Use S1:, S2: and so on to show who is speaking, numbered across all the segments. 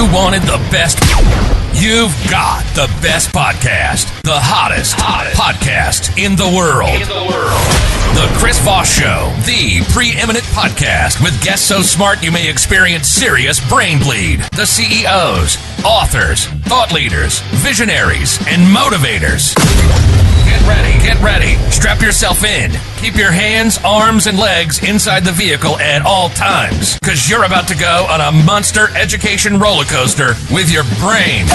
S1: you wanted the best, you've got the best podcast. The hottest podcast in the world. The Chris Voss Show, the preeminent podcast with guests so smart you may experience serious brain bleed. The CEOs, authors, thought leaders, visionaries, and motivators. Get ready. Strap yourself in. Keep your hands, arms, and legs inside the vehicle at all times, because you're about to go on a monster education roller coaster with your brain.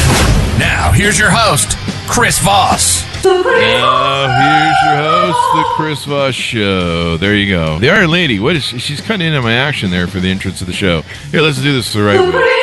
S1: Now, here's your host, Chris Voss.
S2: Here's your host, the Chris Voss Show. There you go. The Iron Lady. What is she? She's kind of into my action there for the entrance of the show. Here, let's do this the right way.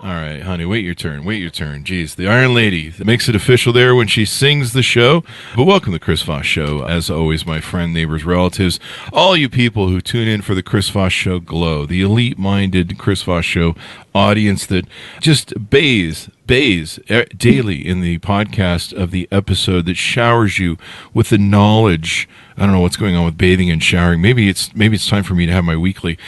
S2: All right, honey, wait your turn. Jeez, the Iron Lady makes it official there when she sings the show. But welcome to the Chris Voss Show. As always, my friend, neighbors, relatives, all you people who tune in for the Chris Voss Show glow, the elite-minded Chris Voss Show audience that just bathes daily in the podcast of the episode that showers you with the knowledge. I don't know what's going on with bathing and showering. Maybe it's time for me to have my weekly.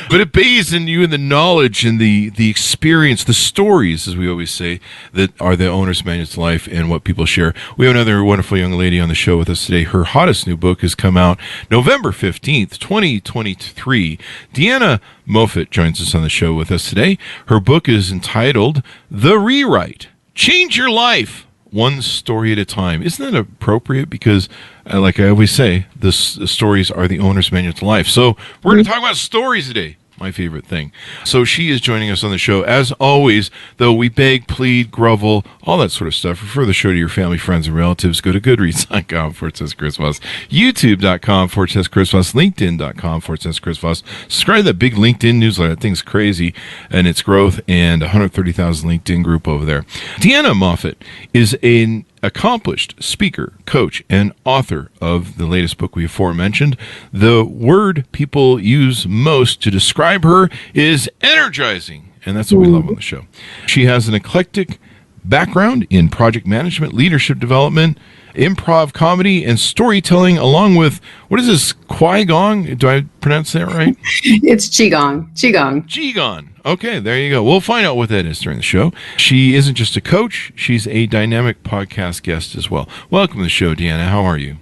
S2: But it bathes in you in the knowledge and the experience, the stories, as we always say, that are the owner's manual to life and what people share. We have another wonderful young lady on the show with us today. Her hottest new book has come out November 15th, 2023. Deanna Moffitt joins us on the show with us today. Her book is entitled The Rewrite. Change Your Life One Story at a Time. Isn't that appropriate? Because, like I always say, the stories are the owner's manual to life. So we're going to talk about stories today. My favorite thing. So she is joining us on the show. As always, though, we beg, plead, grovel, all that sort of stuff. Refer the show to your family, friends, and relatives. Go to goodreads.com/Chris Voss, youtube.com/Chris Voss, linkedin.com/Chris Voss. Subscribe to that big LinkedIn newsletter. That thing's crazy, and its growth, and 130,000 LinkedIn group over there. Deanna Moffitt is an accomplished speaker, coach, and author of the latest book we aforementioned. The word people use most to describe her is energizing, and that's what we love on the show. She has an eclectic background in project management, leadership development, improv comedy, and storytelling, along with, what is this, Qui-Gong? Do I pronounce that right?
S3: It's Qigong.
S2: Qigong. Okay, there you go. We'll find out what that is during the show. She isn't just a coach, she's a dynamic podcast guest as well. Welcome to the show, Deanna. How are you?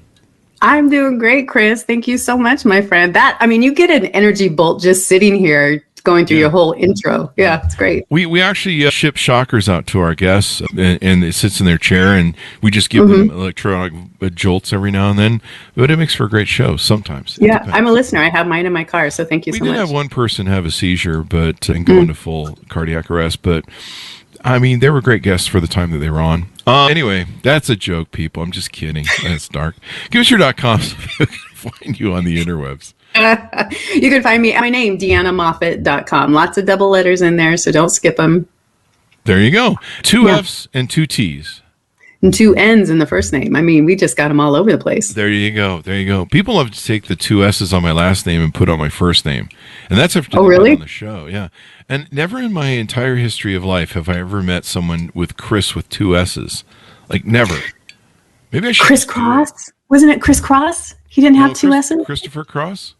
S3: I'm doing great, Chris. Thank you so much, my friend. You get an energy bolt just sitting here going through your whole intro. Yeah, it's great.
S2: We actually ship shockers out to our guests, and it sits in their chair, and we just give them electronic jolts every now and then. But it makes for a great show sometimes.
S3: Yeah, I'm a listener. I have mine in my car, so thank you so much.
S2: We did have one person have a seizure and go into full cardiac arrest, but they were great guests for the time that they were on. Anyway, that's a joke, people. I'm just kidding. That's dark. Give us your .com so we can find you on the interwebs.
S3: You can find me at my name, DeannaMoffitt.com. Lots of double letters in there, so don't skip them.
S2: There you go. 2 F's and 2 T's.
S3: And 2 N's in the first name. We just got them all over the place.
S2: There you go. People love to take the 2 S's on my last name and put on my first name. And that's after
S3: really?
S2: On the show, yeah. And never in my entire history of life have I ever met someone with Chris with 2 S's. Like, never. Maybe I should.
S3: Chris Cross? Wasn't it Chris Cross? He didn't have 2 S's?
S2: Christopher Cross?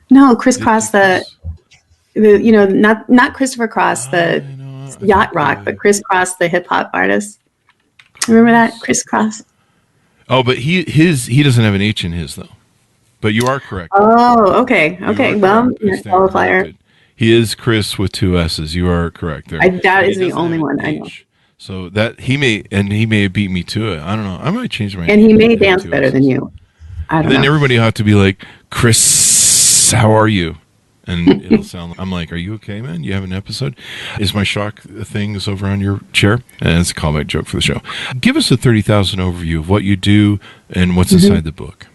S3: No, Chris Cross, not Christopher Cross, the yacht rock, but Chris Cross, the hip hop artist. Remember that? Chris Cross.
S2: Oh, but he doesn't have an H in his, though. But you are correct.
S3: Oh, okay. Well, qualifier.
S2: He is Chris with 2 S's. You are correct there.
S3: That is the only one I know.
S2: So that he may have beat me to it. I don't know. I might change my
S3: name. And he may dance better than you. I don't know.
S2: Then everybody have to be like, Chris, how are you? And it'll sound I'm like, are you okay, man? You have an episode? Is my shock things over on your chair? And it's a callback joke for the show. Give us a 30,000 overview of what you do and what's inside the book.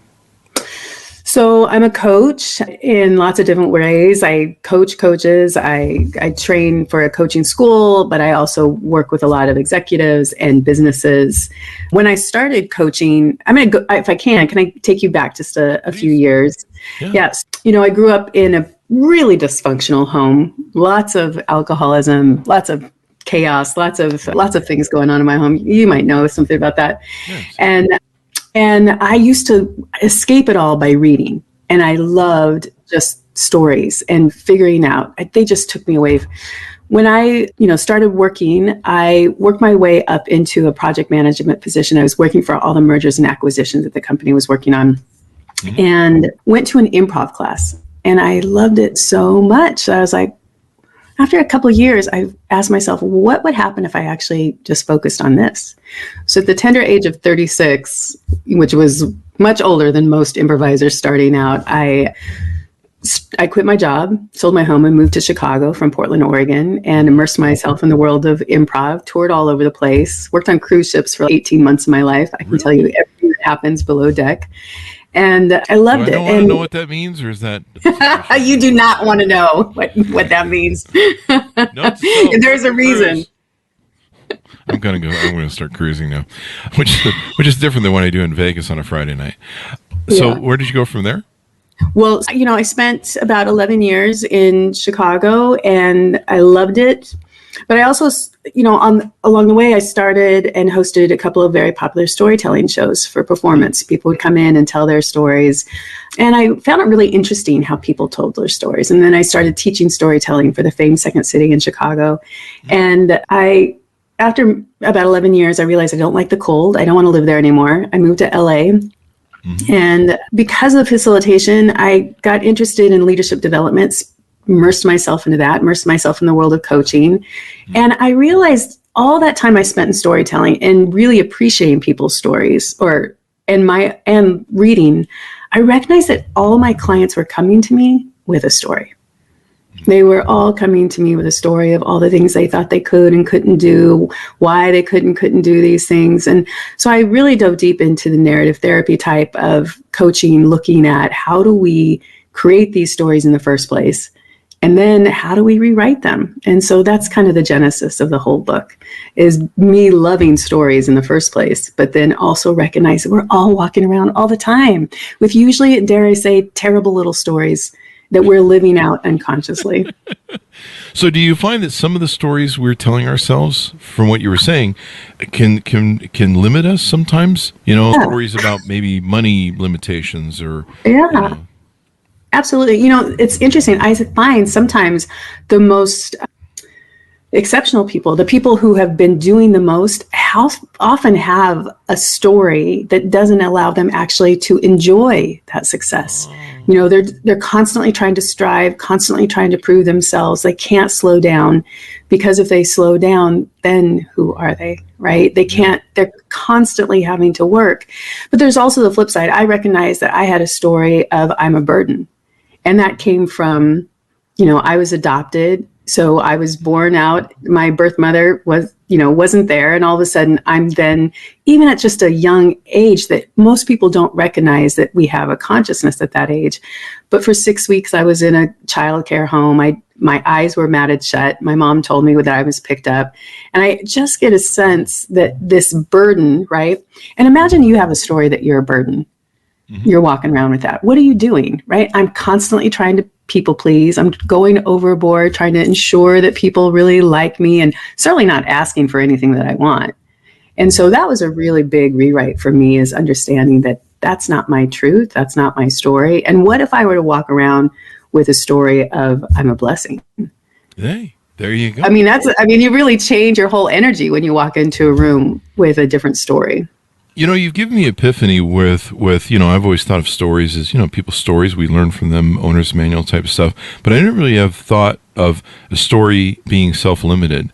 S3: So I'm a coach in lots of different ways. I coach coaches. I train for a coaching school, but I also work with a lot of executives and businesses. When I started coaching, I'm going to go, if I can I take you back just a few years? Yeah. Yes. I grew up in a really dysfunctional home, lots of alcoholism, lots of chaos, lots of things going on in my home. You might know something about that. Yes. And I used to escape it all by reading. And I loved just stories and figuring out, they just took me away. When I, started working, I worked my way up into a project management position. I was working for all the mergers and acquisitions that the company was working on, and went to an improv class. And I loved it so much. I was like, after a couple of years, I asked myself, what would happen if I actually just focused on this? So at the tender age of 36, which was much older than most improvisers starting out, I quit my job, sold my home, and moved to Chicago from Portland, Oregon, and immersed myself in the world of improv, toured all over the place, worked on cruise ships for 18 months of my life. I can tell you everything that happens below deck. And I loved it.
S2: I don't want to know what that means, or is that...
S3: You do not want to know what that means. There's a reason.
S2: I'm going to start cruising now, which is different than what I do in Vegas on a Friday night. So where did you go from there?
S3: Well, I spent about 11 years in Chicago, and I loved it. But I also, along the way, I started and hosted a couple of very popular storytelling shows for performance. People would come in and tell their stories. And I found it really interesting how people told their stories. And then I started teaching storytelling for the famed Second City in Chicago. And after about 11 years, I realized I don't like the cold. I don't want to live there anymore. I moved to LA. And because of facilitation, I got interested in leadership development, immersed myself into that, immersed myself in the world of coaching. And I realized all that time I spent in storytelling and really appreciating people's stories and reading, I recognized that all my clients were coming to me with a story. They were all coming to me with a story of all the things they thought they could and couldn't do, why they couldn't do these things. And so I really dove deep into the narrative therapy type of coaching, looking at how do we create these stories in the first place, and then how do we rewrite them? And so that's kind of the genesis of the whole book, is me loving stories in the first place, but then also recognize that we're all walking around all the time with usually, dare I say, terrible little stories that we're living out unconsciously.
S2: So do you find that some of the stories we're telling ourselves, from what you were saying, can limit us sometimes? Stories about maybe money limitations or...
S3: Yeah, absolutely. It's interesting. I find sometimes the most exceptional people, the people who have been doing the most, often have a story that doesn't allow them actually to enjoy that success. They're constantly trying to strive, constantly trying to prove themselves. They can't slow down, because if they slow down, then who are they, right? They can't, they're constantly having to work. But there's also the flip side. I recognize that I had a story of I'm a burden. And that came from, I was adopted. So I was born out. My birth mother wasn't there. And all of a sudden I'm then, even at just a young age that most people don't recognize that we have a consciousness at that age. But for 6 weeks, I was in a childcare home. My eyes were matted shut. My mom told me that I was picked up. And I just get a sense that this burden, right? And imagine you have a story that you're a burden. You're walking around with that. What are you doing, right? I'm constantly trying to people please. I'm going overboard, trying to ensure that people really like me, and certainly not asking for anything that I want. And so that was a really big rewrite for me, is understanding that that's not my truth. That's not my story. And what if I were to walk around with a story of I'm a blessing?
S2: Hey, there you go.
S3: You really change your whole energy when you walk into a room with a different story.
S2: You've given me epiphany with I've always thought of stories as, people's stories. We learn from them, owner's manual type of stuff. But I didn't really have thought of a story being self-limited.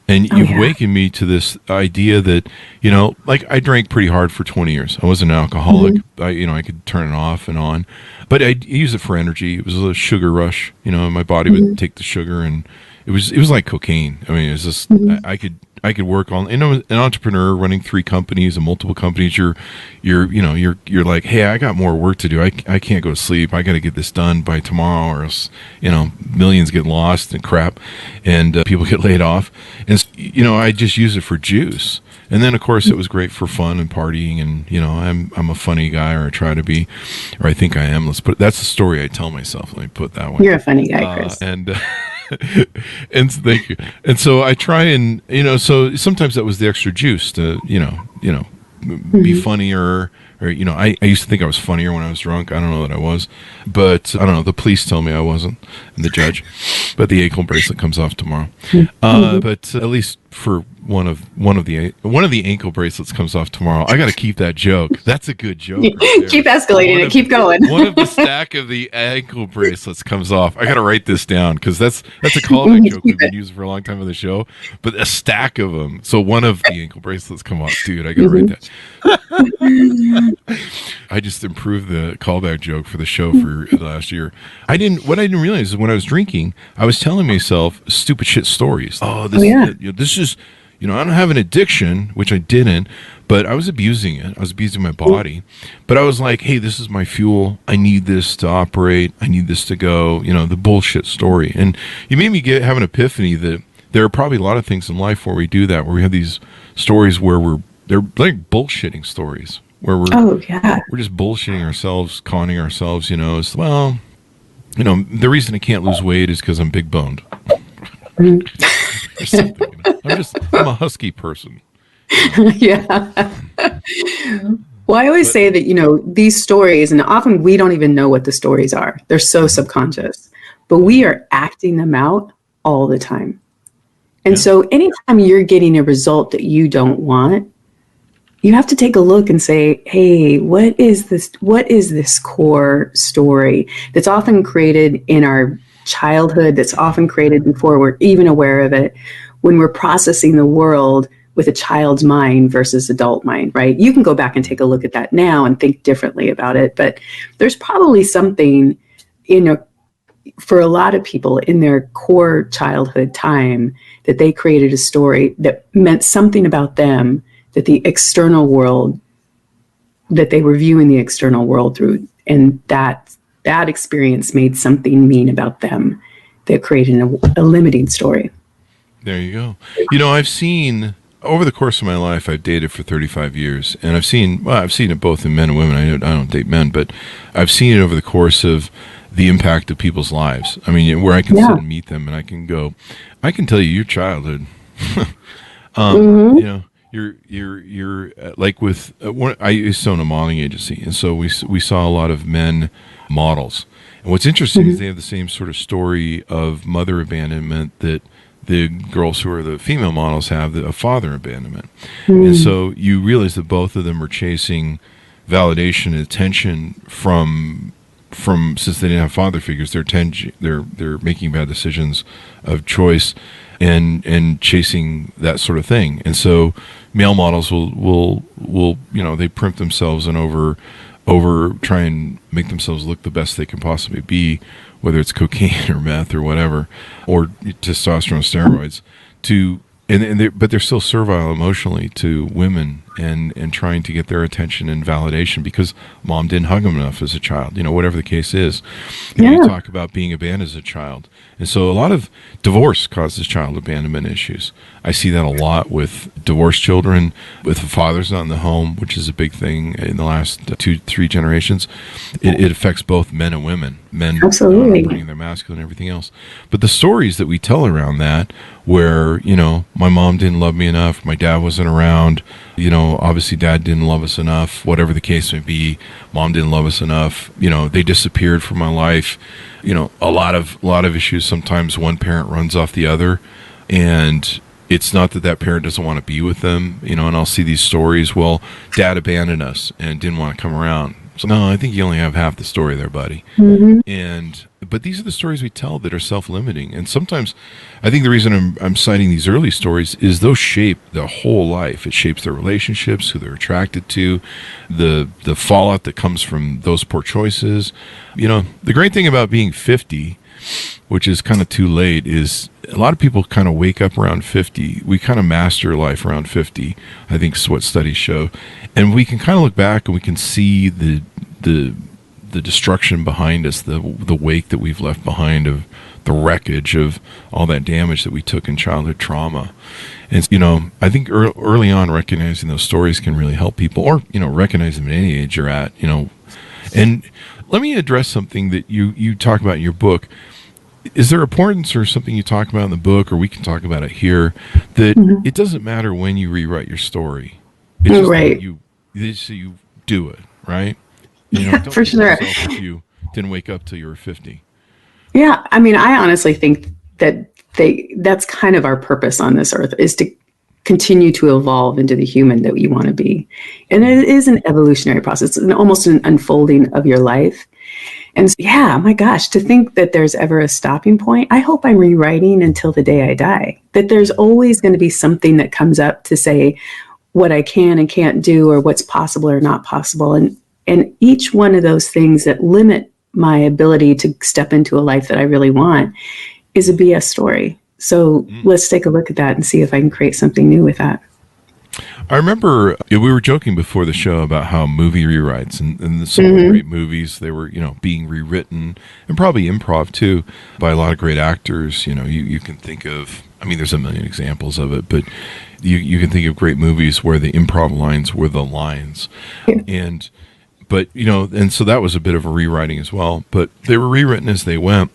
S2: And you've awakened me to this idea that, I drank pretty hard for 20 years. I was an alcoholic. I could turn it off and on. But I use it for energy. It was a sugar rush. My body would take the sugar, and it was like cocaine. It was just, I could work on, an entrepreneur running 3 companies and multiple companies. You're like, hey, I got more work to do. I can't go to sleep. I got to get this done by tomorrow, or else, millions get lost and crap, and people get laid off. And I just use it for juice. And then, of course, it was great for fun and partying. And I'm a funny guy, or I try to be, or I think I am. That's the story I tell myself. Let me put it that way.
S3: You're a funny guy, Chris.
S2: And thank you. And so I try and so sometimes that was the extra juice to be funnier, or I used to think I was funnier when I was drunk. I don't know that I was, but I don't know. The police tell me I wasn't, and the judge. But the ankle bracelet comes off tomorrow. But at least for one of the ankle bracelets comes off tomorrow. I got to keep that joke. That's a good joke. Right there.
S3: Keep escalating it. Keep going.
S2: One of the stack of the ankle bracelets comes off. I got to write this down because that's a callback joke we've been using for a long time on the show. But a stack of them. So one of the ankle bracelets come off, dude. I got to write that. I just improved the callback joke for the show for last year. What I didn't realize is when I was drinking, I was telling myself stupid shit stories. This is. I don't have an addiction, which I didn't, but I was abusing it. I was abusing my body. But I was like, hey, this is my fuel. I need this to operate. I need this to go, the bullshit story. And you made me have an epiphany that there are probably a lot of things in life where we do that, where we have these stories where they're like bullshitting stories, where we're just bullshitting ourselves, conning ourselves, the reason I can't lose weight is because I'm big boned. I'm a husky person.
S3: Yeah. Well, I always say that, these stories, and often we don't even know what the stories are. They're so subconscious, but we are acting them out all the time. And so anytime you're getting a result that you don't want, you have to take a look and say, hey, what is this core story that's often created in our childhood, that's often created before we're even aware of it, when we're processing the world with a child's mind versus adult mind, right? You can go back and take a look at that now and think differently about it, but there's probably something for a lot of people in their core childhood time that they created a story that meant something about them, that the external world, that they were viewing the external world through, and that experience made something mean about them that created a limiting story.
S2: There you go. I've seen over the course of my life, I've dated for 35 years, and I've seen it both in men and women. I don't date men, but I've seen it over the course of the impact of people's lives. I mean, where I can sit and meet them, and I can tell you your childhood. You're like with I used to own a modeling agency, and so we saw a lot of men models. And what's interesting is they have the same sort of story of mother abandonment that the girls who are the female models have, a father abandonment. And so you realize that both of them are chasing validation and attention from since they didn't have father figures, they're making bad decisions of choice and chasing that sort of thing. And so male models will they primp themselves and over try and make themselves look the best they can possibly be, whether it's cocaine or meth or whatever, or testosterone steroids, but they're still servile emotionally to women and trying to get their attention and validation because mom didn't hug them enough as a child, whatever the case is. You talk about being abandoned as a child. And so a lot of divorce causes child abandonment issues. I see that a lot with divorced children, with the fathers not in the home, which is a big thing in the last 2-3 generations. It affects both men and women. Men bringing their masculine and everything else. But the stories that we tell around that, where, my mom didn't love me enough, my dad wasn't around, obviously dad didn't love us enough, whatever the case may be, mom didn't love us enough, they disappeared from my life, a lot of issues. Sometimes one parent runs off the other, and it's not that parent doesn't want to be with them, and I'll see these stories, well, dad abandoned us and didn't want to come around. So no, I think you only have half the story there, buddy. But these are the stories we tell that are self-limiting. And sometimes I think the reason I'm citing these early stories is those shape their whole life. It shapes their relationships, who they're attracted to, the fallout that comes from those poor choices. The great thing about being 50, which is kind of too late, is a lot of people kind of wake up around 50. We kind of master life around 50, I think is what studies show. And we can kind of look back and we can see the destruction behind us, the wake that we've left behind of the wreckage of all that damage that we took in childhood trauma. And, I think early on recognizing those stories can really help people, or, recognize them at any age you're at, And let me address something that you talk about in your book. Is there importance or something you talk about in the book, or we can talk about it here, that it doesn't matter when you rewrite your story? It's just that you do it, right?
S3: Yeah,
S2: don't
S3: for
S2: kick
S3: sure.
S2: yourself if you didn't wake up till you were 50.
S3: Yeah, I mean, I honestly think that that's kind of our purpose on this earth, is to continue to evolve into the human that you want to be. And it is an evolutionary process. It's almost an unfolding of your life. And so, yeah, my gosh, to think that there's ever a stopping point. I hope I'm rewriting until the day I die, that there's always going to be something that comes up to say what I can and can't do, or what's possible or not possible. And each one of those things that limit my ability to step into a life that I really want is a BS story. So let's take a look at that and see if I can create something new with that.
S2: I remember we were joking before the show about how movie rewrites and some of the great movies, they were, being rewritten, and probably improv too, by a lot of great actors. You can think of, I mean, there's a million examples of it, but you can think of great movies where the improv lines were the lines. Yeah. And so that was a bit of a rewriting as well, but they were rewritten as they went.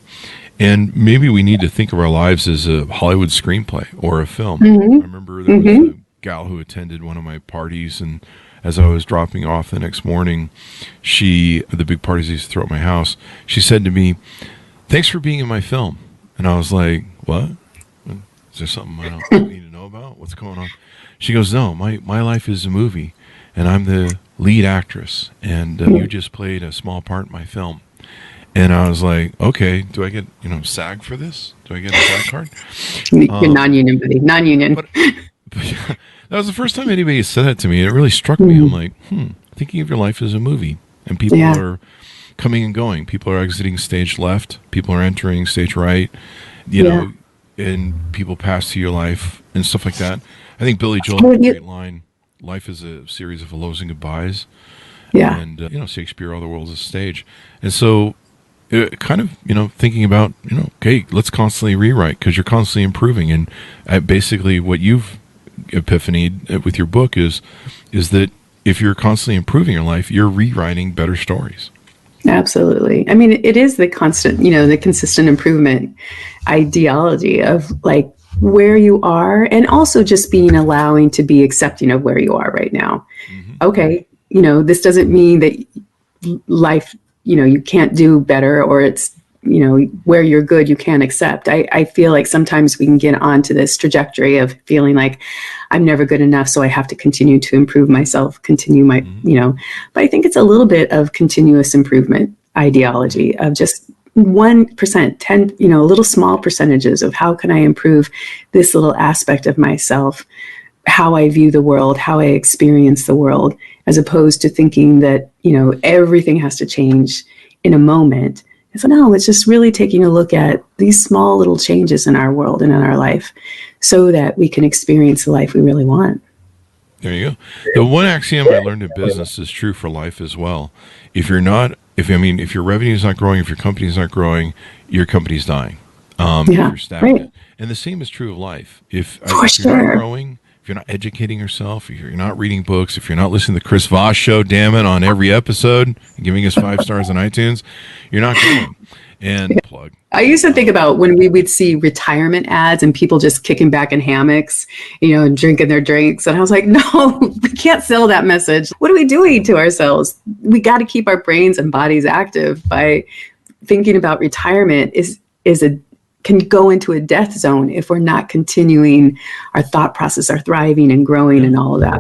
S2: And maybe we need to think of our lives as a Hollywood screenplay or a film. I remember there was a gal who attended one of my parties, and as I was dropping off the next morning, the big parties I used to throw at my house, she said to me, "Thanks for being in my film." And I was like, "What? Is there something I don't need to know about? What's going on?" She goes, "No, my life is a movie, and I'm the lead actress, and you just played a small part in my film." And I was like, "Okay, do I get, SAG for this? Do I get a SAG card?"
S3: You're non-union, buddy. Non-union.
S2: But yeah, that was the first time anybody said that to me. It really struck me. I'm like, thinking of your life as a movie, and people are coming and going. People are exiting stage left. People are entering stage right. And people pass through your life and stuff like that. I think Billy Joel had a great line: "Life is a series of hellos and goodbyes."
S3: Yeah.
S2: And Shakespeare, all the world's a stage. And so, kind of, thinking about, okay, let's constantly rewrite, because you're constantly improving. And basically, what you've epiphanied with your book is that if you're constantly improving your life, you're rewriting better stories.
S3: Absolutely. I mean, it is the constant, the consistent improvement ideology of like where you are, and also just being allowing to be accepting of where you are right now. Okay. This doesn't mean that life, you can't do better, or it's, where you're good, you can't accept. I feel like sometimes we can get onto this trajectory of feeling like I'm never good enough, so I have to continue to improve myself, continue my, but I think it's a little bit of continuous improvement ideology of just 1%, 10, little small percentages of how can I improve this little aspect of myself, how I view the world, how I experience the world, as opposed to thinking that, everything has to change in a moment. So no, it's just really taking a look at these small little changes in our world and in our life so that we can experience the life we really want.
S2: There you go. The one axiom I learned in business is true for life as well. If your revenue is not growing, if your company is not growing, your company's dying. If you're stagnant. Right. And the same is true of life. If you're not growing, if you're not educating yourself, if you're not reading books, if you're not listening to the Chris Voss show, damn it, on every episode, and giving us 5 stars on iTunes, you're not growing. And plug.
S3: I used to think about when we'd see retirement ads and people just kicking back in hammocks, drinking their drinks. And I was like, no, we can't sell that message. What are we doing to ourselves? We got to keep our brains and bodies active by thinking about retirement can go into a death zone if we're not continuing our thought process, our thriving and growing and all of that.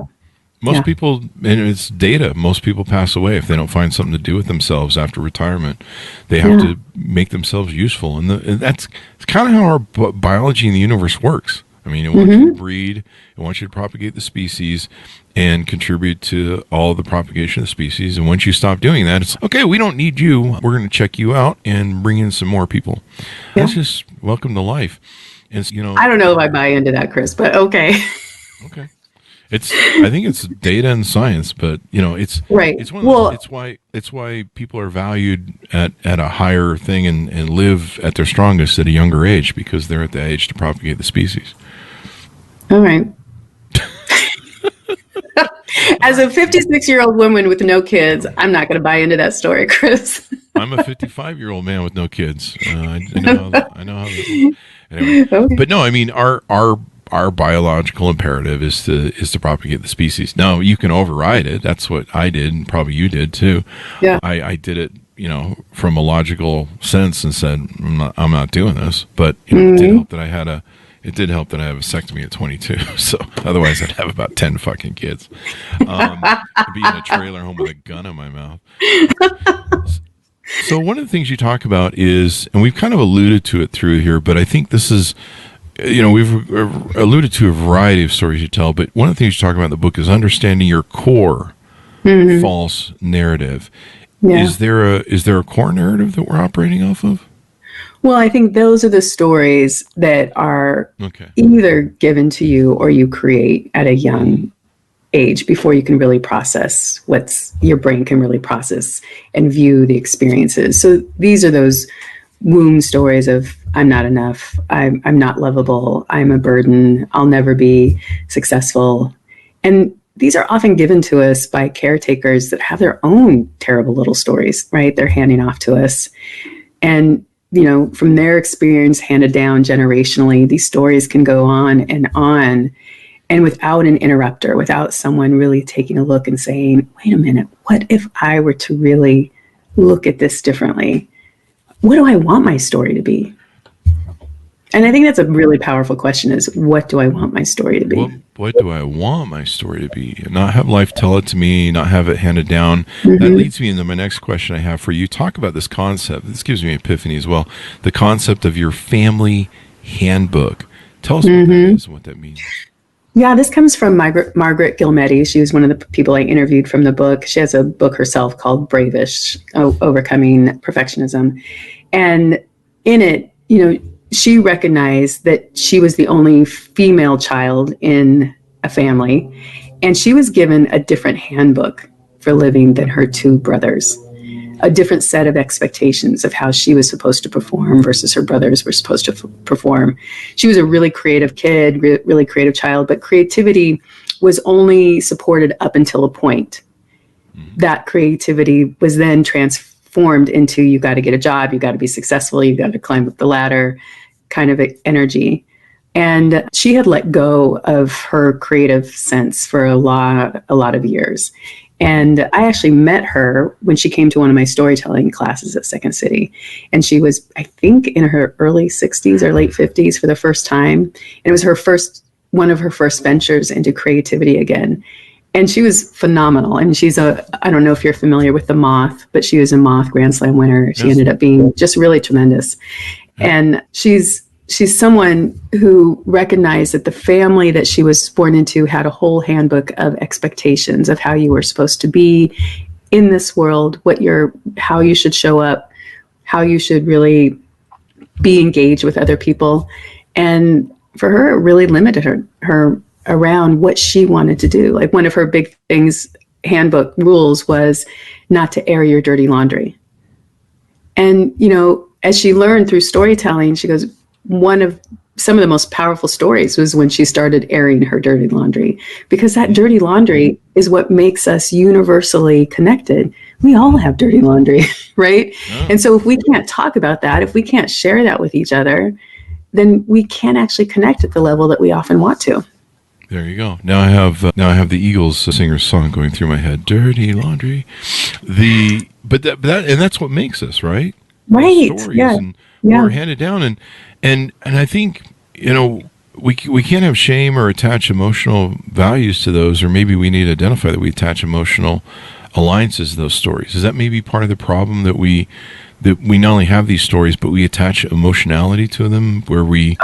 S2: Most people, and it's data, most people pass away if they don't find something to do with themselves after retirement. They have to make themselves useful. And that's kind of how our biology in the universe works. I mean, it wants you to breed, it wants you to propagate the species and contribute to all the propagation of the species. And once you stop doing that, it's okay, we don't need you. We're going to check you out and bring in some more people. Yeah. That's just welcome to life. And
S3: I don't know if I buy into that, Chris, but okay.
S2: Okay. I think it's data and science, but it's
S3: right.
S2: It's one of it's why people are valued at a higher thing and live at their strongest at a younger age, because they're at the age to propagate the species.
S3: All right. As a 56-year-old woman with no kids, I'm not going to buy into that story, Chris.
S2: I'm a 55-year-old man with no kids. I know how that, anyway. Okay. But no, I mean our our biological imperative is to propagate the species. Now you can override it. That's what I did, and probably you did too.
S3: Yeah.
S2: I did it, from a logical sense, and said, I'm not doing this. But it did help that I had a vasectomy at 22. So otherwise, I'd have about 10 fucking kids. I'd be in a trailer home with a gun in my mouth. So one of the things you talk about is, and we've kind of alluded to it through here, but I think this is, we've alluded to a variety of stories you tell, but one of the things you talk about in the book is understanding your core false narrative.
S3: Yeah.
S2: Is there a core narrative that we're operating off of?
S3: Well, I think those are the stories that are either given to you or you create at a young age before you can really process your brain can really process and view the experiences. So these are those womb stories of I'm not enough, I'm not lovable, I'm a burden, I'll never be successful. And these are often given to us by caretakers that have their own terrible little stories, right? They're handing off to us. And from their experience handed down generationally, these stories can go on. And without an interrupter, without someone really taking a look and saying, wait a minute, what if I were to really look at this differently? What do I want my story to be? And I think that's a really powerful question is, what do I want my story to be?
S2: What do I want my story to be? Not have life tell it to me, not have it handed down. That leads me into my next question I have for you. Talk about this concept. This gives me an epiphany as well. The concept of your family handbook. Tell us what that is and what that means.
S3: Yeah, this comes from Margaret Gilmetti. She was one of the people I interviewed from the book. She has a book herself called Bravish, Overcoming Perfectionism. And in it, she recognized that she was the only female child in a family, and she was given a different handbook for living than her two brothers, a different set of expectations of how she was supposed to perform versus her brothers were supposed to perform. She was a really creative kid, really creative child, but creativity was only supported up until a point. That creativity was then transformed into, you got to get a job, you got to be successful, you got to climb up the ladder kind of energy. And she had let go of her creative sense for a lot of years. And I actually met her when she came to one of my storytelling classes at Second City. And she was, I think, in her early 60s or late 50s for the first time. And it was one of her first ventures into creativity again. And she was phenomenal. And I don't know if you're familiar with The Moth, but she was a Moth Grand Slam winner. She ended up being just really tremendous. And she's someone who recognized that the family that she was born into had a whole handbook of expectations of how you were supposed to be in this world, how you should show up, how you should really be engaged with other people. And for her, it really limited her around what she wanted to do. Like one of her big handbook rules was not to air your dirty laundry. And, as she learned through storytelling, she goes, some of the most powerful stories was when she started airing her dirty laundry, because that dirty laundry is what makes us universally connected. We all have dirty laundry, right? Yeah. And so if we can't talk about that, if we can't share that with each other, then we can't actually connect at the level that we often want to.
S2: There you go. Now I have the Eagles singer's song going through my head. Dirty laundry. But that's what makes us, right?
S3: Right.
S2: Stories and we're handed down, and I think we can't have shame or attach emotional values to those, or maybe we need to identify that we attach emotional alliances to those stories. Is that maybe part of the problem, that we not only have these stories, but we attach emotionality to them, where we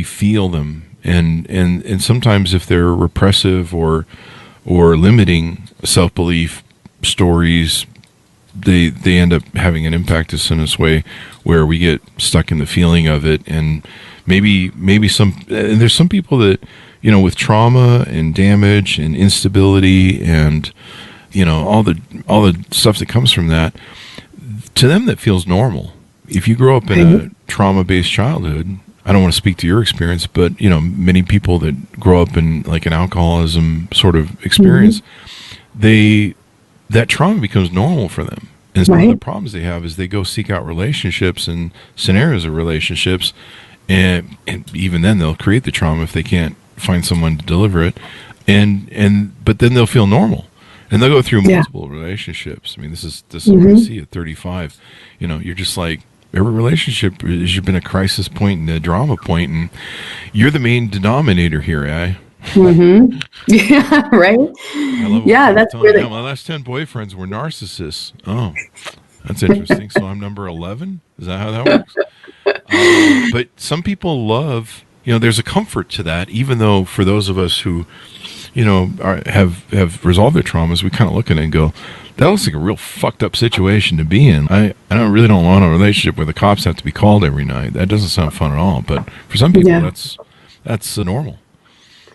S2: feel them, and sometimes if they're repressive or limiting self-belief stories, they end up having an impact us in this way where we get stuck in the feeling of it. And maybe there's some people that, with trauma and damage and instability and, all the stuff that comes from that, to them that feels normal. If you grow up in a trauma-based childhood, I don't want to speak to your experience, but, many people that grow up in like an alcoholism sort of experience, that trauma becomes normal for them. And one of the problems they have is they go seek out relationships and scenarios of relationships, and even then they'll create the trauma if they can't find someone to deliver it, but then they'll feel normal. And they'll go through multiple relationships. I mean, this is what I see at 35. You know, you're just like, every relationship has been a crisis point and a drama point, and you're the main denominator here, eh?
S3: Yeah, right.
S2: I love
S3: That's really.
S2: my last 10 boyfriends were narcissists. Oh, that's interesting. So I'm number 11. Is that how that works? But some people love. You know, there's a comfort to that, even though for those of us who, you know, have resolved their traumas, we kind of look at it and go, that looks like a real fucked up situation to be in. I really don't want a relationship where the cops have to be called every night. That doesn't sound fun at all. But for some people, that's normal.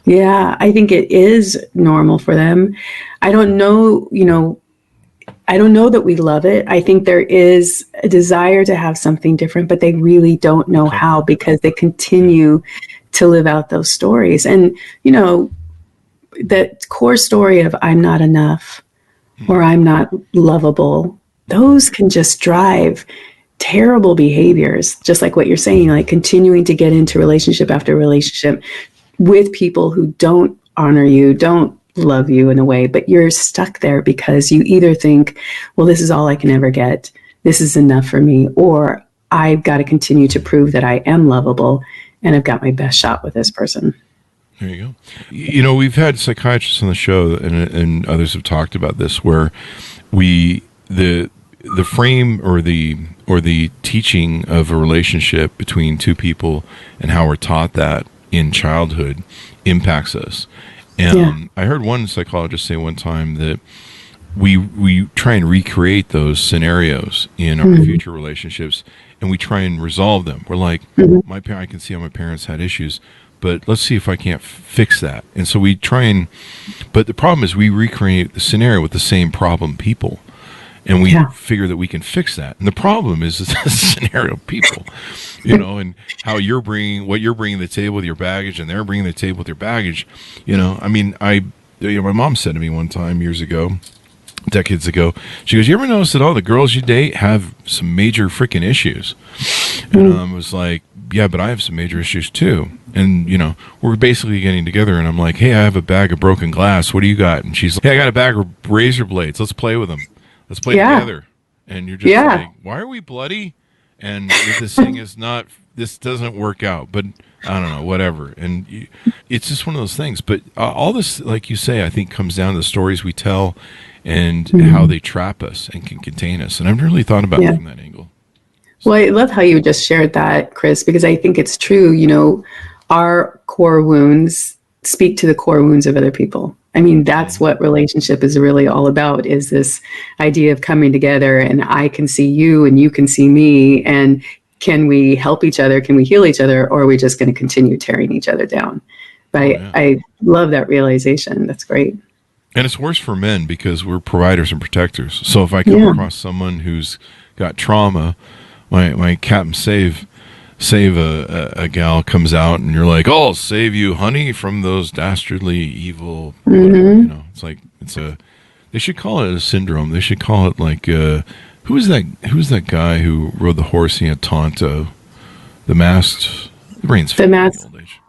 S3: Yeah, I think it is normal for them. I don't know, I don't know that we love it. I think there is a desire to have something different, but they really don't know how, because they continue to live out those stories. And, that core story of I'm not enough or I'm not lovable, those can just drive terrible behaviors, just like what you're saying, like continuing to get into relationship after relationship with people who don't honor you, don't love you in a way, but you're stuck there because you either think, well, this is all I can ever get, this is enough for me, or I've got to continue to prove that I am lovable and I've got my best shot with this person.
S2: There you go. You know, we've had psychiatrists on the show, and others have talked about this, where the frame or the teaching of a relationship between two people and how we're taught that in childhood impacts us. And I heard one psychologist say one time that we try and recreate those scenarios in our future relationships, and we try and resolve them. We're like, I can see how my parents had issues, but let's see if I can't fix that. And so we try and, but the problem is we recreate the scenario with the same problem people, and we figure that we can fix that. And the problem is the scenario people, and how you're bringing to the table with your baggage, and they're bringing to the table with your baggage. I mean, my mom said to me one time years ago, decades ago, she goes, "You ever notice that all the girls you date have some major freaking issues?" And I was like, "Yeah, but I have some major issues too." And, we're basically getting together, and I'm like, "Hey, I have a bag of broken glass. What do you got?" And she's like, "Hey, I got a bag of razor blades. Let's play with them. Let's play together." And you're just like, "Why are we bloody?" And this thing this doesn't work out, but I don't know, whatever. And it's just one of those things. But all this, like you say, I think comes down to the stories we tell and how they trap us and can contain us. And I've really thought about it from that angle.
S3: Well, I love how you just shared that, Chris, because I think it's true. Our core wounds speak to the core wounds of other people. I mean, that's what relationship is really all about, is this idea of coming together, and I can see you and you can see me, and can we help each other? Can we heal each other? Or are we just going to continue tearing each other down? But I love that realization. That's great.
S2: And it's worse for men because we're providers and protectors. So if I come across someone who's got trauma, my Captain Save a gal comes out, and you're like, "Oh, I'll save you, honey, from those dastardly evil." It's like they should call it a syndrome. They should call it like who was that guy who rode the horse? He had Tonto, the masked. The brain's
S3: the masked.
S2: Old age.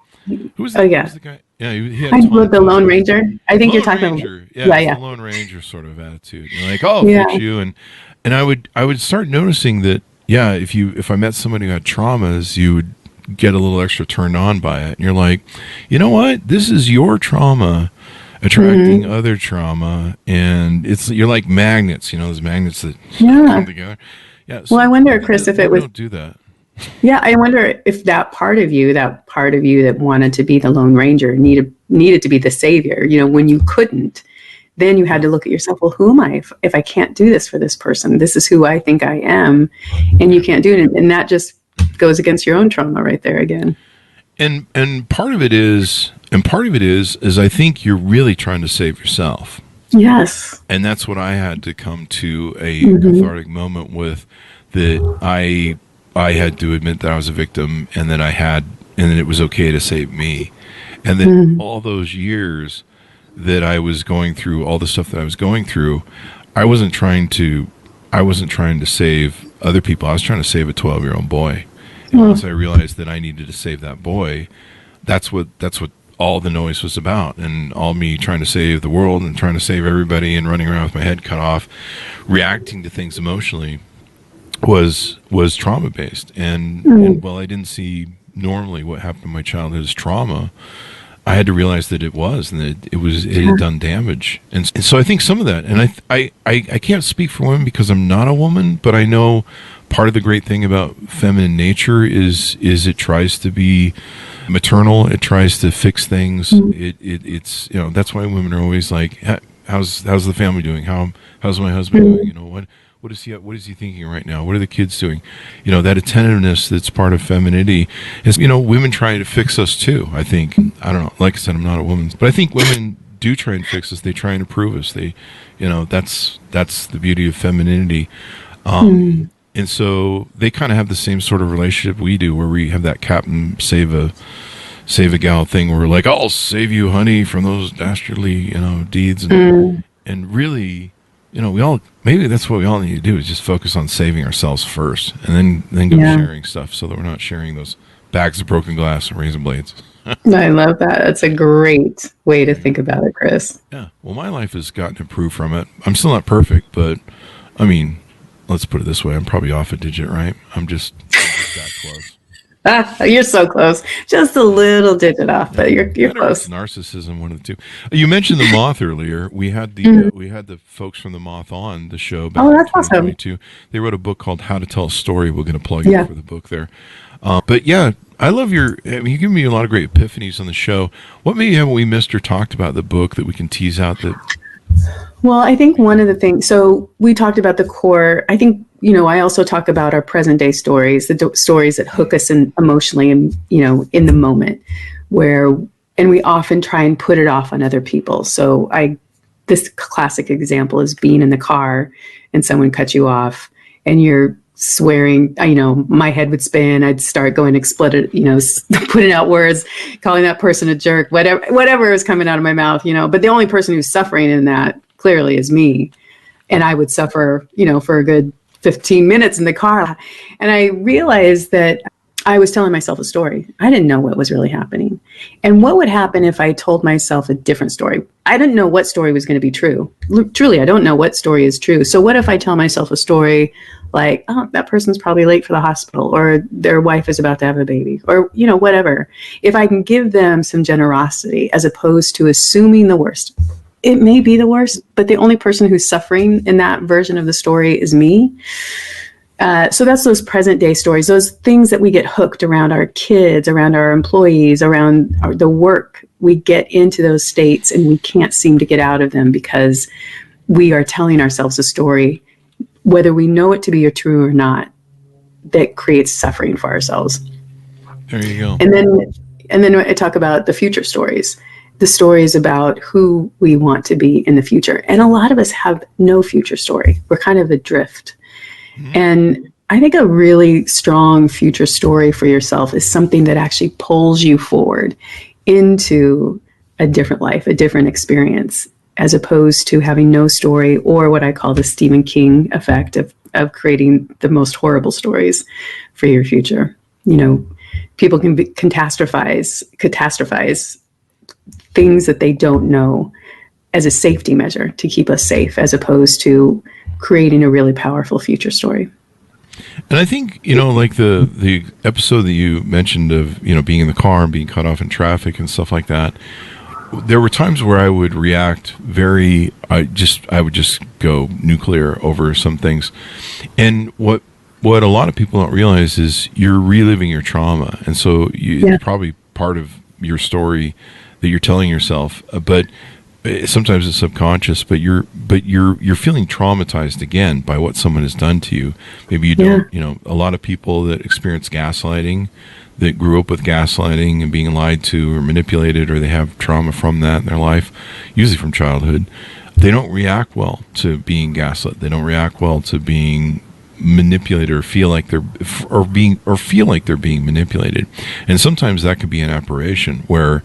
S2: Who was that?
S3: Oh yeah,
S2: who was the guy? Yeah, he had
S3: the Lone Ranger. I think you're talking
S2: about.
S3: Yeah.
S2: The Lone Ranger sort of attitude. You're like, "Oh, I'll fix you," and I would start noticing that. Yeah, if I met somebody who had traumas, you would get a little extra turned on by it. And you're like, you know what? This is your trauma attracting other trauma, and you're like magnets. Those magnets that come together. Yeah. So
S3: well, I wonder, Chris, if it was.
S2: Don't do that.
S3: Yeah, I wonder if that part of you that wanted to be the Lone Ranger needed to be the savior. When you couldn't. Then you had to look at yourself, well, who am I if I can't do this for this person? This is who I think I am, and you can't do it. And that just goes against your own trauma right there again.
S2: And part of it is I think you're really trying to save yourself.
S3: Yes.
S2: And that's what I had to come to a cathartic moment with, that I had to admit that I was a victim, and that it was okay to save me. And then all those years that I was going through, all the stuff that I was going through, I wasn't trying to save other people. I was trying to save a 12-year-old boy. And once I realized that I needed to save that boy, that's what all the noise was about, and all me trying to save the world and trying to save everybody and running around with my head cut off, reacting to things emotionally was trauma based. And while I didn't see normally what happened to my childhood as trauma, I had to realize that it was, and that it had done damage. And so I think some of that, and I can't speak for women because I'm not a woman, but I know part of the great thing about feminine nature is it tries to be maternal. It tries to fix things. It's that's why women are always like, how's the family doing? How's my husband doing? What is he thinking right now? What are the kids doing? That attentiveness that's part of femininity is, women trying to fix us too. I think, I don't know, like I said, I'm not a woman, but I think women do try and fix us. They try and improve us. They, that's the beauty of femininity. And so they kind of have the same sort of relationship we do, where we have that captain save a gal thing, where we're like, I'll save you, honey, from those dastardly, deeds. And really, maybe that's what we all need to do, is just focus on saving ourselves first, and then go sharing stuff, so that we're not sharing those bags of broken glass and razor blades.
S3: I love that. That's a great way to think about it, Chris.
S2: Yeah. Well, my life has gotten improved from it. I'm still not perfect, but I mean, let's put it this way. I'm probably off a digit, right? I'm just that close.
S3: You're so close. Just a little digit off, but you're close.
S2: Narcissism, one of the two. You mentioned the Moth earlier. We had the folks from the Moth on the show back in 2022. Awesome. They wrote a book called How to Tell a Story. We're going to plug you for the book there. But yeah, I love you give me a lot of great epiphanies on the show. What maybe haven't we missed or talked about the book that we can tease out that?
S3: Well, I think one of the things, so we talked about the core. I think, I also talk about our present day stories, the stories that hook us in emotionally and, in the moment, and we often try and put it off on other people. So this classic example is being in the car and someone cuts you off and you're swearing, my head would spin. I'd start going exploded, putting out words, calling that person a jerk, whatever is coming out of my mouth, but the only person who's suffering in that clearly is me. And I would suffer, for a good 15 minutes in the car. And I realized that I was telling myself a story. I didn't know what was really happening. And what would happen if I told myself a different story? I didn't know what story was going to be true. Truly, I don't know what story is true. So what if I tell myself a story like, oh, that person's probably late for the hospital, or their wife is about to have a baby, or, whatever. If I can give them some generosity as opposed to assuming the worst. It may be the worst, but the only person who's suffering in that version of the story is me. So that's those present day stories, those things that we get hooked around our kids, around our employees, around the work. We get into those states and we can't seem to get out of them because we are telling ourselves a story, whether we know it to be true or not, that creates suffering for ourselves.
S2: There you go.
S3: And then I talk about the future stories, the stories about who we want to be in the future. And a lot of us have no future story. We're kind of adrift. And I think a really strong future story for yourself is something that actually pulls you forward into a different life, a different experience, as opposed to having no story, or what I call the Stephen King effect of creating the most horrible stories for your future. People can catastrophize things that they don't know as a safety measure to keep us safe, as opposed to creating a really powerful future story.
S2: And I think, like the episode that you mentioned of, being in the car and being cut off in traffic and stuff like that, there were times where I would react I would just go nuclear over some things. And what a lot of people don't realize is you're reliving your trauma. And so it's probably part of your story that you're telling yourself, but sometimes it's subconscious, but you're feeling traumatized again by what someone has done to you. Maybe you don't, a lot of people that experience gaslighting, that grew up with gaslighting and being lied to or manipulated, or they have trauma from that in their life, usually from childhood, they don't react well to being gaslit. They don't react well to being manipulated, or feel like they're being manipulated. And sometimes that could be an apparition where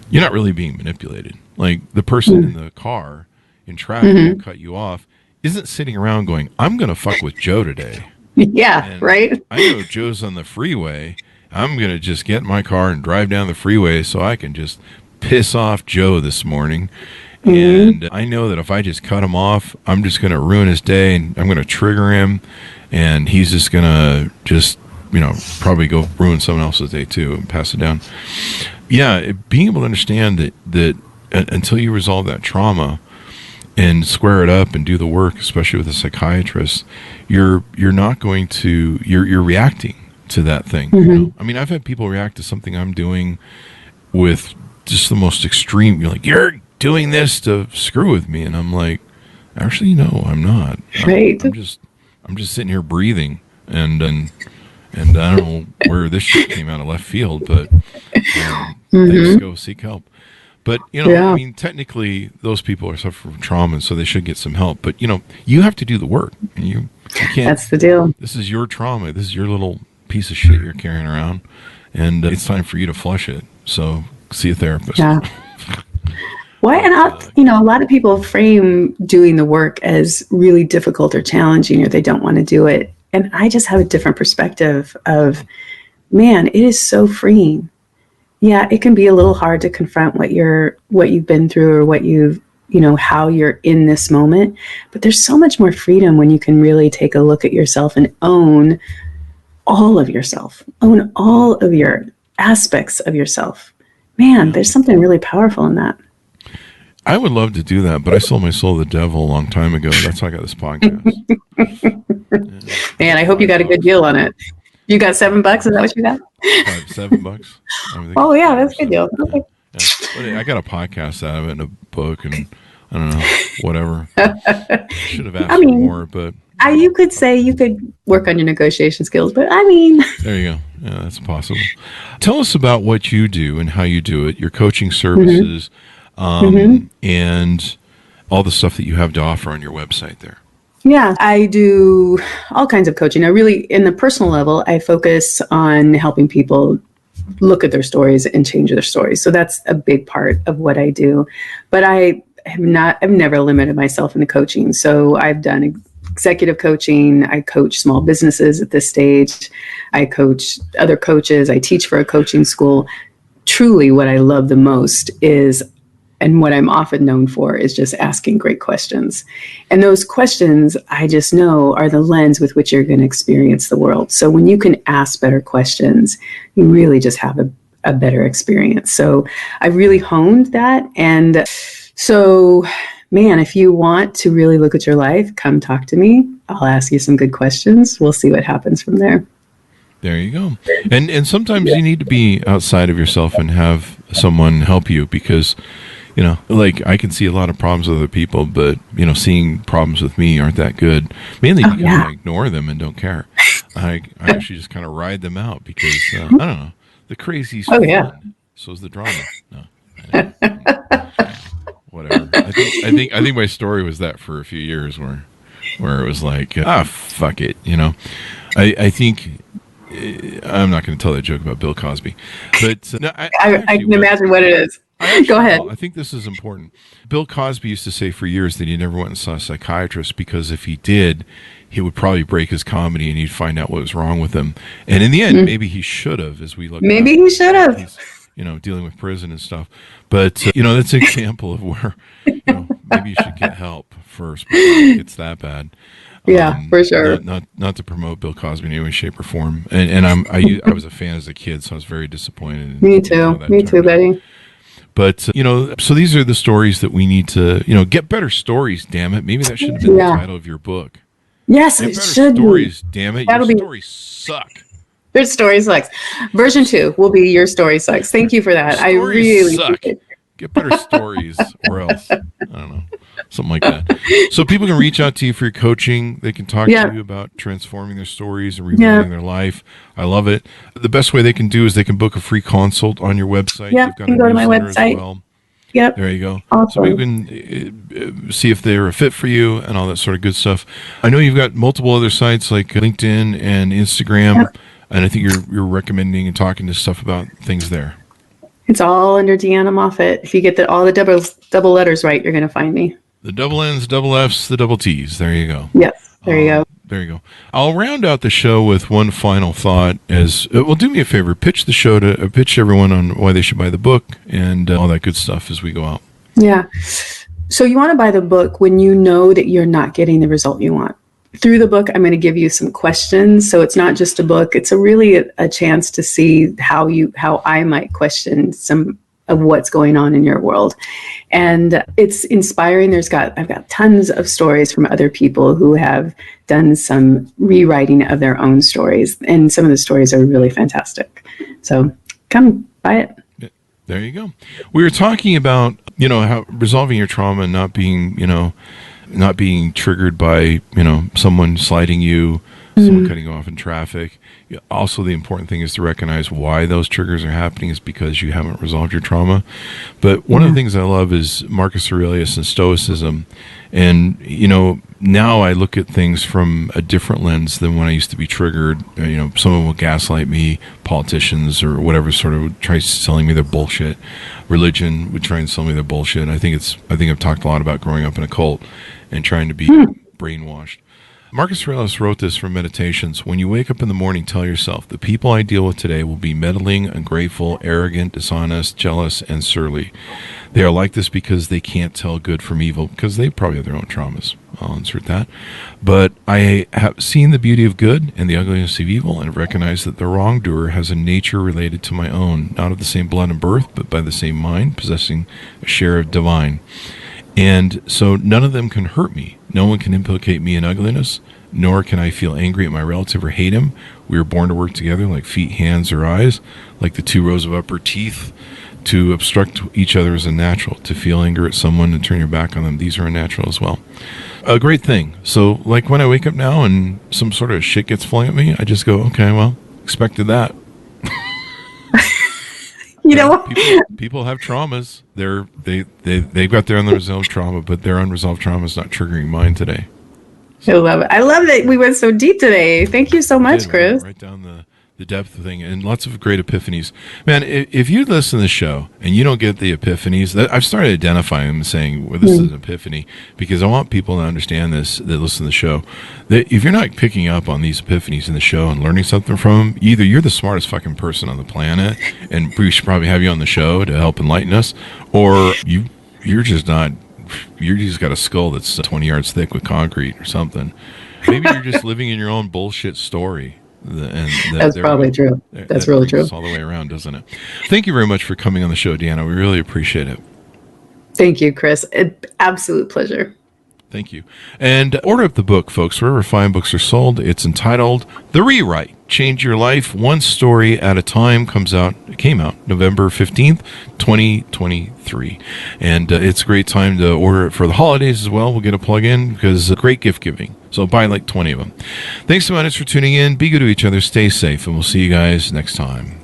S2: you're not really being manipulated. Like the person in the car in traffic that cut you off isn't sitting around going, I'm going to fuck with Joe today.
S3: Yeah,
S2: And
S3: right?
S2: I know Joe's on the freeway. I'm going to just get in my car and drive down the freeway so I can just piss off Joe this morning.
S3: Mhm.
S2: And I know that if I just cut him off, I'm just going to ruin his day, and I'm going to trigger him, and he's just going to just, probably go ruin someone else's day too and pass it down. Yeah, being able to understand that until you resolve that trauma and square it up and do the work, especially with a psychiatrist, you're not going to you're reacting to that thing. I mean, I've had people react to something I'm doing with just the most extreme. You're like, you're doing this to screw with me, and I'm like, actually, no, I'm not.
S3: Right.
S2: I'm just sitting here breathing, and I don't know where this shit came out of left field, but I just go seek help. But, I mean, technically, those people are suffering from trauma, so they should get some help. But, you have to do the work. And you can't.
S3: That's the deal.
S2: This is your trauma. This is your little piece of shit you're carrying around. And it's time for you to flush it. So see a therapist.
S3: Yeah. Why? And a lot of people frame doing the work as really difficult or challenging, or they don't want to do it. And I just have a different perspective of, man, it is so freeing. Yeah, it can be a little hard to confront what you've been through, or what how you're in this moment. But there's so much more freedom when you can really take a look at yourself and own all of yourself, own all of your aspects of yourself. Man, there's something really powerful in that.
S2: I would love to do that, but I sold my soul to the devil a long time ago. That's how I got this podcast.
S3: Man, I hope you got a good deal on it. You got $7? Is that what you got?
S2: $7.
S3: Oh yeah, that's a good deal. Okay.
S2: Yeah. I got a podcast out of it and a book, and I don't know, whatever. Should have asked for more, but
S3: you could say you could work on your negotiation skills, but I mean,
S2: there you go. Yeah, that's possible. Tell us about what you do and how you do it. Your coaching services, and all the stuff that you have to offer on your website there.
S3: Yeah, I do all kinds of coaching. I really, in the personal level, I focus on helping people look at their stories and change their stories. So that's a big part of what I do. But I've never limited myself in the coaching. So I've done executive coaching. I coach small businesses at this stage. I coach other coaches. I teach for a coaching school. Truly, what I love the most is, and what I'm often known for, is just asking great questions. And those questions, I just know, are the lens with which you're going to experience the world. So when you can ask better questions, you really just have a better experience. So I really honed that. And so, man, if you want to really look at your life, come talk to me. I'll ask you some good questions. We'll see what happens from there.
S2: There you go. And sometimes you need to be outside of yourself and have someone help you, because like I can see a lot of problems with other people, but, seeing problems with me aren't that good. Mainly because I ignore them and don't care. I actually just kind of ride them out because, I don't know, the crazy's fun. Yeah. So is the drama. No. Whatever. I think my story was that for a few years where it was like, fuck it. I think I'm not going to tell that joke about Bill Cosby, but no,
S3: I can imagine what it is. Go ahead.
S2: I think this is important. Bill Cosby used to say for years that he never went and saw a psychiatrist because if he did, he would probably break his comedy and he'd find out what was wrong with him. And in the end, maybe he should have, as we look back.
S3: Maybe he should have.
S2: He's, dealing with prison and stuff. But, that's an example of where, maybe you should get help first before it gets that bad.
S3: Yeah, for sure.
S2: Not to promote Bill Cosby in any way, shape, or form. And I was a fan as a kid, so I was very disappointed.
S3: Me too. Me too, buddy.
S2: But, so these are the stories that we need to, get better stories, damn it. Maybe that should have been the title of your book.
S3: Yes,
S2: get
S3: it
S2: better
S3: should
S2: stories, damn it.
S3: That'll
S2: Your stories suck.
S3: Your story sucks. Version 2 will be Your Story Sucks. Thank you for that. I really
S2: suck. Get better stories or else. I don't know. Something like that. So people can reach out to you for your coaching. They can talk to you about transforming their stories and rebuilding their life. I love it. The best way they can do is they can book a free consult on your website.
S3: Yeah, you can go to my website.
S2: As well.
S3: Yep.
S2: There you go.
S3: Awesome.
S2: So we can see if they're a fit for you and all that sort of good stuff. I know you've got multiple other sites like LinkedIn and Instagram, and I think you're recommending and talking to stuff about things there.
S3: It's all under Deanna Moffitt. If you get all the double letters right, you're going to find me.
S2: The double N's, double F's, the double T's. There you go.
S3: Yes, there you go.
S2: There you go. I'll round out the show with one final thought. As well, do me a favor, pitch the show to pitch everyone on why they should buy the book and all that good stuff as we go out.
S3: Yeah. So you want to buy the book when you know that you're not getting the result you want. Through the book, I'm going to give you some questions. So it's not just a book. It's really a chance to see how I might question some of what's going on in your world. And it's inspiring. I've got tons of stories from other people who have done some rewriting of their own stories. And some of the stories are really fantastic. So come buy it.
S2: There you go. We were talking about, how resolving your trauma and not being triggered by, someone sliding you, someone cutting you off in traffic. Also, the important thing is to recognize why those triggers are happening is because you haven't resolved your trauma. But one of the things I love is Marcus Aurelius and Stoicism. And, now I look at things from a different lens than when I used to be triggered. Someone will gaslight me, politicians or whatever sort of tries selling me their bullshit. Religion would try and sell me their bullshit. I think I've talked a lot about growing up in a cult and trying to be brainwashed. Marcus Aurelius wrote this from Meditations. When you wake up in the morning, tell yourself, the people I deal with today will be meddling, ungrateful, arrogant, dishonest, jealous, and surly. They are like this because they can't tell good from evil, because they probably have their own traumas. I'll insert that. But I have seen the beauty of good and the ugliness of evil, and recognized that the wrongdoer has a nature related to my own, not of the same blood and birth, but by the same mind, possessing a share of divine. And so none of them can hurt me. No one can implicate me in ugliness, nor can I feel angry at my relative or hate him. We were born to work together like feet, hands, or eyes, like the two rows of upper teeth. To obstruct each other is unnatural. To feel anger at someone and turn your back on them, these are unnatural as well. A great thing. So, like when I wake up now and some sort of shit gets flung at me, I just go, okay, well, expected that. People have traumas. They've got their unresolved trauma, but their unresolved trauma is not triggering mine today.
S3: I love it. I love that we went so deep today. Thank you so much, Chris.
S2: Right down the depth of thing, and lots of great epiphanies. Man, if you listen to the show and you don't get the epiphanies, I've started identifying them and saying, well, this is an epiphany, because I want people to understand this, that listen to the show, that if you're not picking up on these epiphanies in the show and learning something from them, either you're the smartest fucking person on the planet, and we should probably have you on the show to help enlighten us, or you're just not, you just got a skull that's 20 yards thick with concrete or something. Maybe you're just living in your own bullshit story.
S3: That's probably true. That's really true.
S2: It's all the way around, doesn't it? Thank you very much for coming on the show, Deanna. We really appreciate it.
S3: Thank you, Chris. Absolute pleasure.
S2: Thank you. And order up the book, folks, wherever fine books are sold. It's entitled The Rewrite. Change Your Life One Story at a Time. It came out November 15th, 2023. And it's a great time to order it for the holidays as well. We'll get a plug in because great gift giving. So buy like 20 of them. Thanks so much for tuning in. Be good to each other. Stay safe. And we'll see you guys next time.